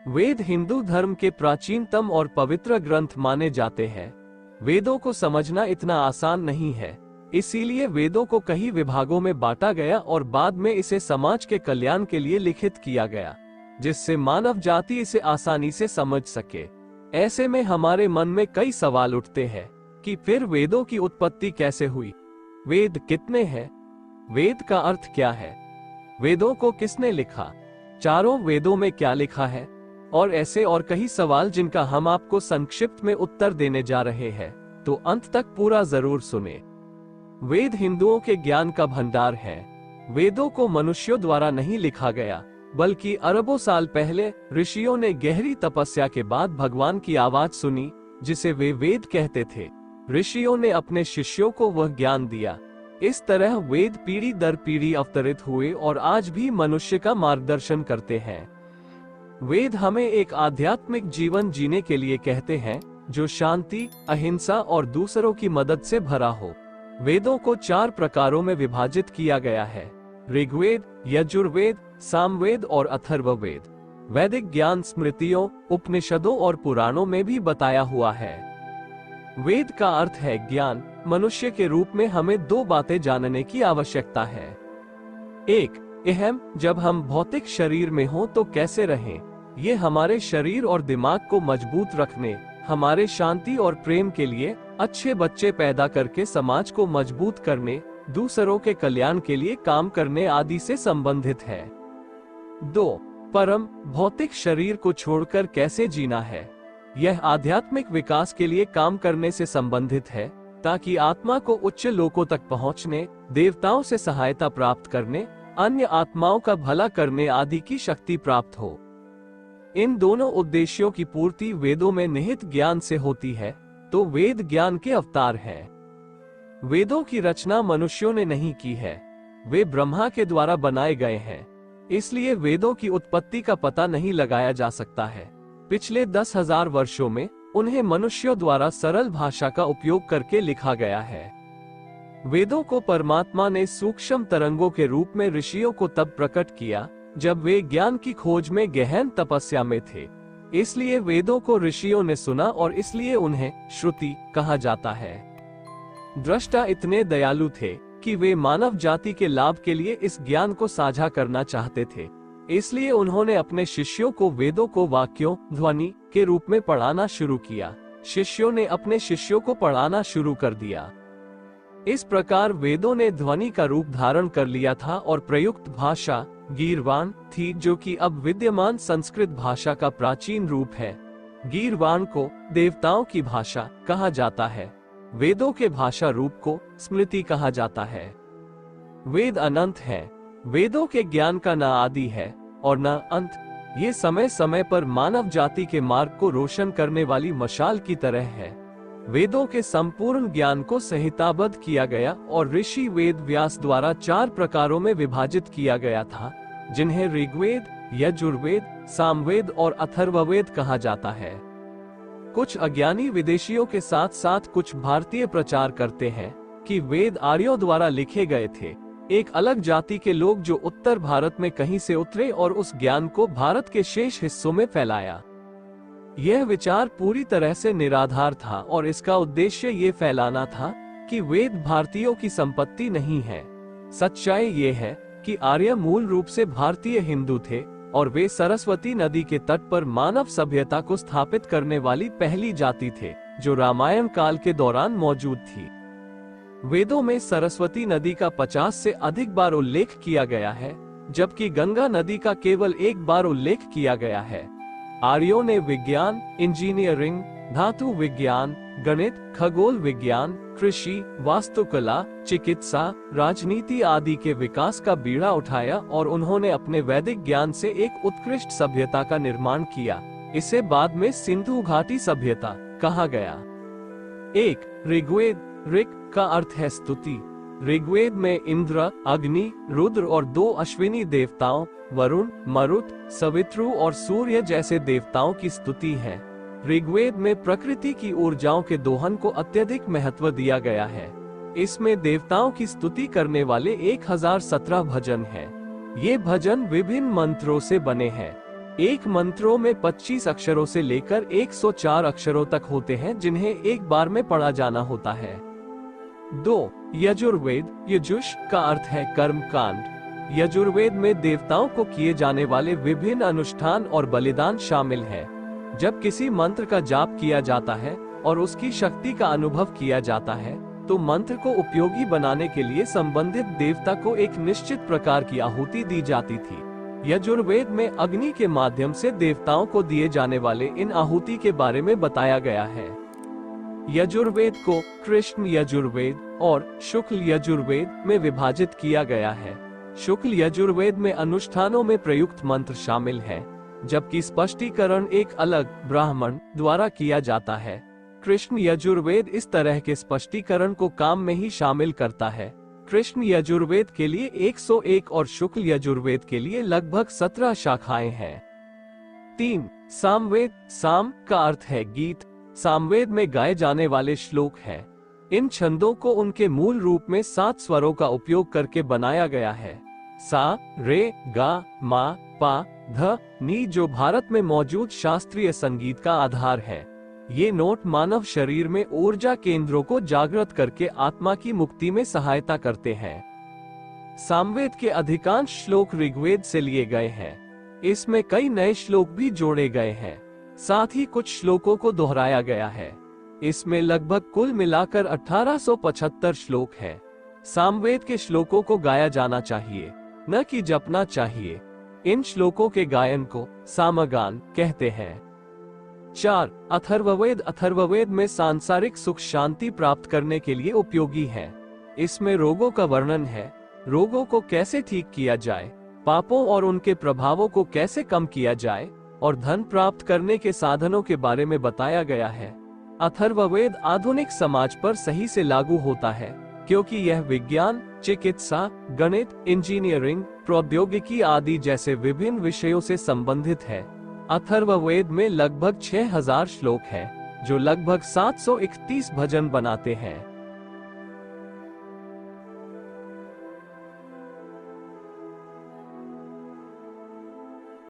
वेद हिंदू धर्म के प्राचीनतम और पवित्र ग्रंथ माने जाते हैं। वेदों को समझना इतना आसान नहीं है, इसीलिए वेदों को कई विभागों में बांटा गया और बाद में इसे समाज के कल्याण के लिए लिखित किया गया, जिससे मानव जाति इसे आसानी से समझ सके। ऐसे में हमारे मन में कई सवाल उठते हैं कि फिर वेदों की उत्पत्ति कैसे हुई? वेद कितने हैं? वेद का अर्थ क्या है? वेदों को किसने लिखा? चारों वेदों में क्या लिखा है? और ऐसे और कई सवाल जिनका हम आपको संक्षिप्त में उत्तर देने जा रहे हैं, तो अंत तक पूरा जरूर सुने। वेद हिंदुओं के ज्ञान का भंडार है। वेदों को मनुष्यों द्वारा नहीं लिखा गया, बल्कि अरबों साल पहले ऋषियों ने गहरी तपस्या के बाद भगवान की आवाज सुनी, जिसे वे वेद कहते थे। ऋषियों ने अपने शिष्यों को वह ज्ञान दिया। इस तरह वेद पीढ़ी दर पीढ़ी अवतरित हुए और आज भी मनुष्य का मार्गदर्शन करते हैं। वेद हमें एक आध्यात्मिक जीवन जीने के लिए कहते हैं, जो शांति, अहिंसा और दूसरों की मदद से भरा हो। वेदों को 4 प्रकारों में विभाजित किया गया है: ऋग्वेद, यजुर्वेद, सामवेद और अथर्ववेद। वैदिक ज्ञान स्मृतियों, उपनिषदों और पुराणों में भी बताया हुआ है। वेद का अर्थ है ज्ञान। मनुष्य के रूप में हमें 2 बातें जानने की आवश्यकता है। 1. अहम, जब हम भौतिक शरीर में हों तो कैसे रहें। ये हमारे शरीर और दिमाग को मजबूत रखने, हमारे शांति और प्रेम के लिए, अच्छे बच्चे पैदा करके समाज को मजबूत करने, दूसरों के कल्याण के लिए काम करने आदि से संबंधित है। 2. परम, भौतिक शरीर को छोड़कर कैसे जीना है। यह आध्यात्मिक विकास के लिए काम करने से संबंधित है, ताकि आत्मा को उच्च लोकों तक पहुंचने, देवताओं से सहायता प्राप्त करने, अन्य आत्माओं का भला करने आदि की शक्ति प्राप्त हो। इन दोनों उद्देश्यों की पूर्ति वेदों में निहित ज्ञान से होती है, तो वेद ज्ञान के अवतार हैं। वेदों की रचना मनुष्यों ने नहीं की है, वे ब्रह्मा के द्वारा बनाए गए हैं। इसलिए वेदों की उत्पत्ति का पता नहीं लगाया जा सकता है। पिछले 10,000 वर्षों में उन्हें मनुष्यों द्वारा सरल भाषा का उपयोग करके लिखा गया है। वेदों को परमात्मा ने सूक्ष्म तरंगों के रूप में ऋषियों को तब प्रकट किया जब वे ज्ञान की खोज में गहन तपस्या में थे। इसलिए वेदों को ऋषियों ने सुना और इसलिए उन्हें श्रुति कहा जाता है। दृष्टा इतने दयालु थे कि वे मानव जाति के लाभ के लिए इस ज्ञान को साझा करना चाहते थे। इसलिए उन्होंने अपने शिष्यों को वेदों को वाक्यों, ध्वनि के रूप में पढ़ाना शुरू किया। शिष्यों ने अपने शिष्यों को पढ़ाना शुरू कर दिया। इस प्रकार वेदों ने ध्वनि का रूप धारण कर लिया था और प्रयुक्त भाषा गीर्वाण थी, जो कि अब विद्यमान संस्कृत भाषा का प्राचीन रूप है। गीर्वाण को देवताओं की भाषा कहा जाता है। वेदों के भाषा रूप को स्मृति कहा जाता है। वेद अनंत है। वेदों के ज्ञान का न आदि है और न अंत। ये समय समय पर मानव जाति के मार्ग को रोशन करने वाली मशाल की तरह है। वेदों के संपूर्ण ज्ञान को संहिताबद्ध किया गया और ऋषि वेद व्यास द्वारा 4 प्रकारों में विभाजित किया गया था, जिन्हें ऋग्वेद, यजुर्वेद, सामवेद और अथर्ववेद कहा जाता है। कुछ अज्ञानी विदेशियों के साथ साथ कुछ भारतीय प्रचार करते हैं कि वेद आर्यों द्वारा लिखे गए थे, एक अलग जाति के लोग जो उत्तर भारत में कहीं से उतरे और उस ज्ञान को भारत के शेष हिस्सों में फैलाया। यह विचार पूरी तरह से निराधार था और इसका उद्देश्य ये फैलाना था कि वेद भारतीयों की संपत्ति नहीं है। सच्चाई ये है कि आर्य मूल रूप से भारतीय हिंदू थे और वे सरस्वती नदी के तट पर मानव सभ्यता को स्थापित करने वाली पहली जाति थे, जो रामायण काल के दौरान मौजूद थी। वेदों में सरस्वती नदी का 50 से अधिक बार उल्लेख किया गया है, जबकि गंगा नदी का केवल 1 बार उल्लेख किया गया है। आर्यों ने विज्ञान, इंजीनियरिंग, धातु विज्ञान, गणित, खगोल विज्ञान, कृषि, वास्तुकला, चिकित्सा, राजनीति आदि के विकास का बीड़ा उठाया और उन्होंने अपने वैदिक ज्ञान से एक उत्कृष्ट सभ्यता का निर्माण किया। इसे बाद में सिंधु घाटी सभ्यता कहा गया। 1. ऋग्वेद। ऋग का अर्थ है स्तुति। ऋग्वेद में इंद्र, अग्नि, रुद्र और 2 अश्विनी देवताओं वरुण, मरुत, सवित्रु और सूर्य जैसे देवताओं की स्तुति है। ऋग्वेद में प्रकृति की ऊर्जाओं के दोहन को अत्यधिक महत्व दिया गया है। इसमें देवताओं की स्तुति करने वाले 1017 भजन हैं। ये भजन विभिन्न मंत्रों से बने हैं। एक मंत्रों में 25 अक्षरों से लेकर 104 अक्षरों तक होते हैं जिन्हें एक बार में पढ़ा जाना होता है। 2. यजुर्वेद। यजुष का अर्थ है कर्म कांड। यजुर्वेद में देवताओं को किए जाने वाले विभिन्न अनुष्ठान और बलिदान शामिल है। जब किसी मंत्र का जाप किया जाता है और उसकी शक्ति का अनुभव किया जाता है तो मंत्र को उपयोगी बनाने के लिए संबंधित देवता को एक निश्चित प्रकार की आहुति दी जाती थी। यजुर्वेद में अग्नि के माध्यम से देवताओं को दिए जाने वाले इन आहुति के बारे में बताया गया है। यजुर्वेद को कृष्ण यजुर्वेद और शुक्ल यजुर्वेद में विभाजित किया गया है। शुक्ल यजुर्वेद में अनुष्ठानों में प्रयुक्त मंत्र शामिल है, जबकि स्पष्टीकरण एक अलग ब्राह्मण द्वारा किया जाता है। कृष्ण यजुर्वेद इस तरह के स्पष्टीकरण को काम में ही शामिल करता है। कृष्ण यजुर्वेद के लिए 101 और शुक्ल यजुर्वेद के लिए लगभग 17 शाखाएं हैं। 3. सामवेद। साम का अर्थ है गीत। सामवेद में गाए जाने वाले श्लोक हैं। इन छंदों को उनके मूल रूप में 7 स्वरों का उपयोग करके बनाया गया है। सा, रे, गा, मा, पा, ध, नी, जो भारत में मौजूद शास्त्रीय संगीत का आधार है। ये नोट मानव शरीर में ऊर्जा केंद्रों को जागृत करके आत्मा की मुक्ति में सहायता करते हैं। सामवेद के अधिकांश श्लोक ऋग्वेद से लिए गए हैं। इसमें कई नए श्लोक भी जोड़े गए हैं, साथ ही कुछ श्लोकों को दोहराया गया है। इसमें लगभग कुल मिलाकर 1875 श्लोक हैं। सामवेद के श्लोकों को गाया जाना चाहिए, न कि जपना चाहिए। इन श्लोकों के गायन को सामगान कहते हैं। 4. अथर्ववेद। अथर्ववेद में सांसारिक सुख शांति प्राप्त करने के लिए उपयोगी है। इसमें रोगों का वर्णन है, रोगों को कैसे ठीक किया जाए, पापों और उनके प्रभावों को कैसे कम किया जाए और धन प्राप्त करने के साधनों के बारे में बताया गया है। अथर्ववेद आधुनिक समाज पर सही से लागू होता है, क्योंकि यह विज्ञान, चिकित्सा, गणित, इंजीनियरिंग, प्रौद्योगिकी आदि जैसे विभिन्न विषयों से संबंधित है। अथर्ववेद में लगभग 6000 श्लोक हैं, जो लगभग 731 भजन बनाते हैं।